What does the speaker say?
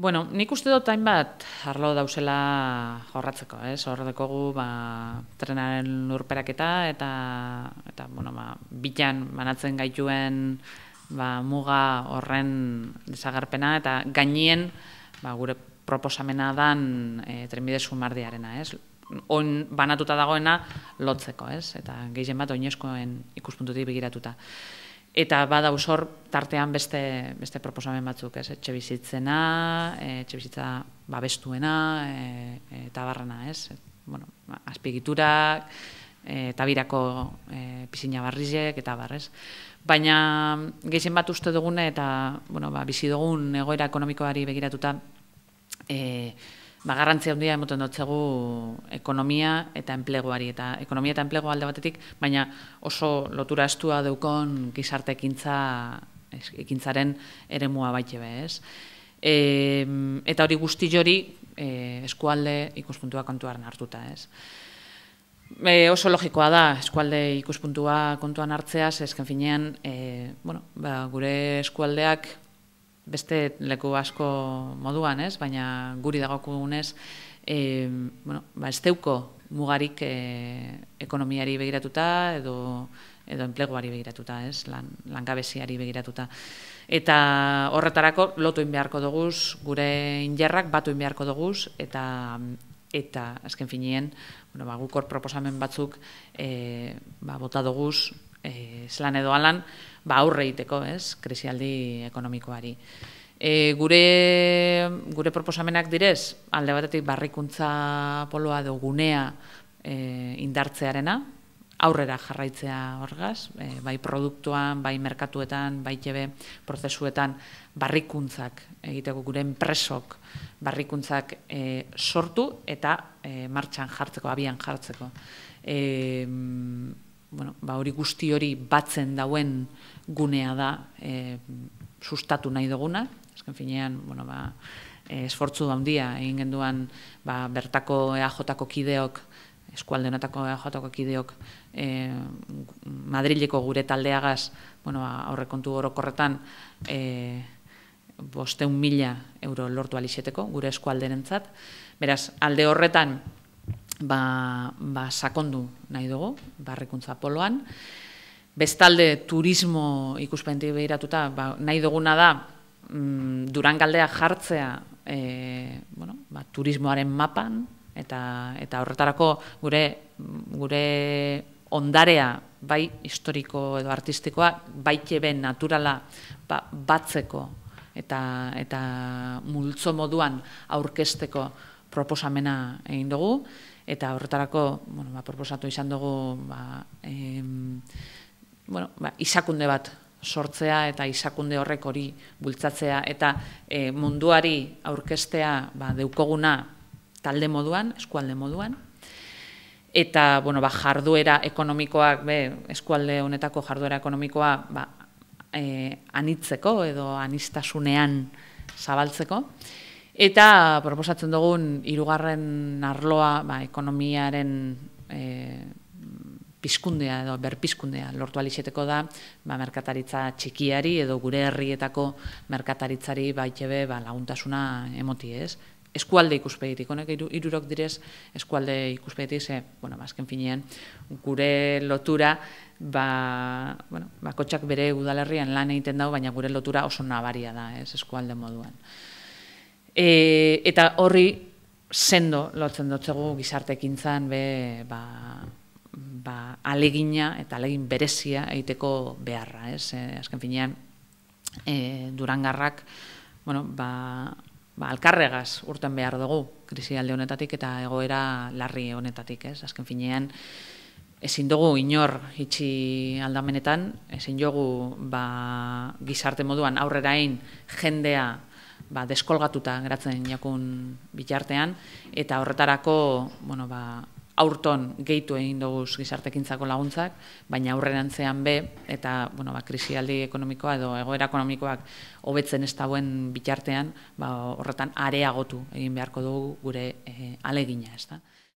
Bueno, nik uste dut hainbat arlo dauzela jorratzeko, hor dekogu trenaren lurperaketa eta bitan banatzen gaituen muga horren desagerpena eta gainien gure proposamena dan trenbide sumardiarena, oin banatuta dagoena lotzeko, eta gehien bat oinezkoen ikuspuntutik begiratuta. Eta badauz hor tartean beste proposamen batzuk, etxe bizitzena, etxe bizitza babestuena, eta barrena, azpiegiturak, eta birako pisina barrizek, eta barrez. Baina gehien bat uste dugune eta bizi dugun egoera ekonomikoari begiratuta, garrantzia handia emoten dutzegu ekonomia eta enpleguari, eta ekonomia eta enplegu alde batetik, baina oso lotura estua deukon gizarte ekintzaren eremua baite be, eta hori guzti jori eskualde ikuspuntua kontuan hartuta, Oso logikoa da eskualde ikuspuntua kontuan hartzea, esken finean, gure eskualdeak beste leku asko moduan, baina guri dagokugunez, ez deuko mugarik ekonomiari begiratuta edo enpleguari begiratuta, langabeziari begiratuta. Eta horretarako lotu beharko duguz, gure injarrak batu beharko duguz, eta azken finien, guk hor proposamen batzuk bota duguz, zelan edo alan, aurre egiteko, krisialdi ekonomikoari. Gure proposamenak direz, alde batetik barrikuntza poloa edo gunea indartzearena, aurrera jarraitzea horgaz, bai produktuan, bai merkatuetan, bai tebe prozesuetan barrikuntzak egiteko, gure enpresok barrikuntzak sortu eta martxan jartzeko, abian jartzeko. Hori guzti hori batzen dauen gunea da sustatu nahi duguna, esken finean, esfortzu handia egin genduan bertako EAJ-ko kideok, eskualde honetako EAJ-ko kideok Madrileko gure taldeagaz aurrekontu orokorretan 500.000 euro lortu alizeteko gure eskualderentzat. Beraz, alde horretan sakondu nahi dugu, barrikuntza poloan. Bestalde, turismo ikuspegitik begiratuta, nahi duguna da Durangaldea jartzea turismoaren mapan, eta horretarako gure ondarea, bai historiko edo artistikoa, bai tebe naturala batzeko eta multzo moduan aurkezteko proposamena egin dugu, eta horretarako proposatu izan dugu izakunde bat sortzea eta izakunde horrek hori bultzatzea eta munduari aurkeztea deukoguna talde moduan, eskualde moduan, eta jarduera ekonomikoak, eskualde honetako jarduera ekonomikoa anitzeko edo aniztasunean zabaltzeko. Eta proposatzen dugun hirugarren arloa ekonomiaren pizkundea edo berpizkundea lortu alizeteko da merkataritza txikiari edo gure herrietako merkataritzari baitebe laguntasuna emoti, eskualde ikuspegitik, honek hirurok direz eskualde ikuspegitik, azken finean gure lotura bakotxak bere udalerrian lan egiten dago, baina gure lotura oso nabaria da, eskualde moduan. Eta horri sendo lotzen dutzegu gizartekintzan alegina eta alegin berezia egiteko beharra. Azken finean, Durangarrak alkarregaz urten behar dugu krisialde honetatik eta egoera larri honetatik. Azken finean, ezin dugu inor itxi aldamenetan, ezin dugu gizarte moduan aurrera egin jendea deskolgatuta geratzen jakun bitartean, eta horretarako aurton gehitu egin dugu gizartekintzako laguntzak, baina aurrerantzean eta krisialdi ekonomikoa edo egoera ekonomikoak hobetzen ez dauen bitartean, horretan areagotu egin beharko dugu gure alegina, ez da.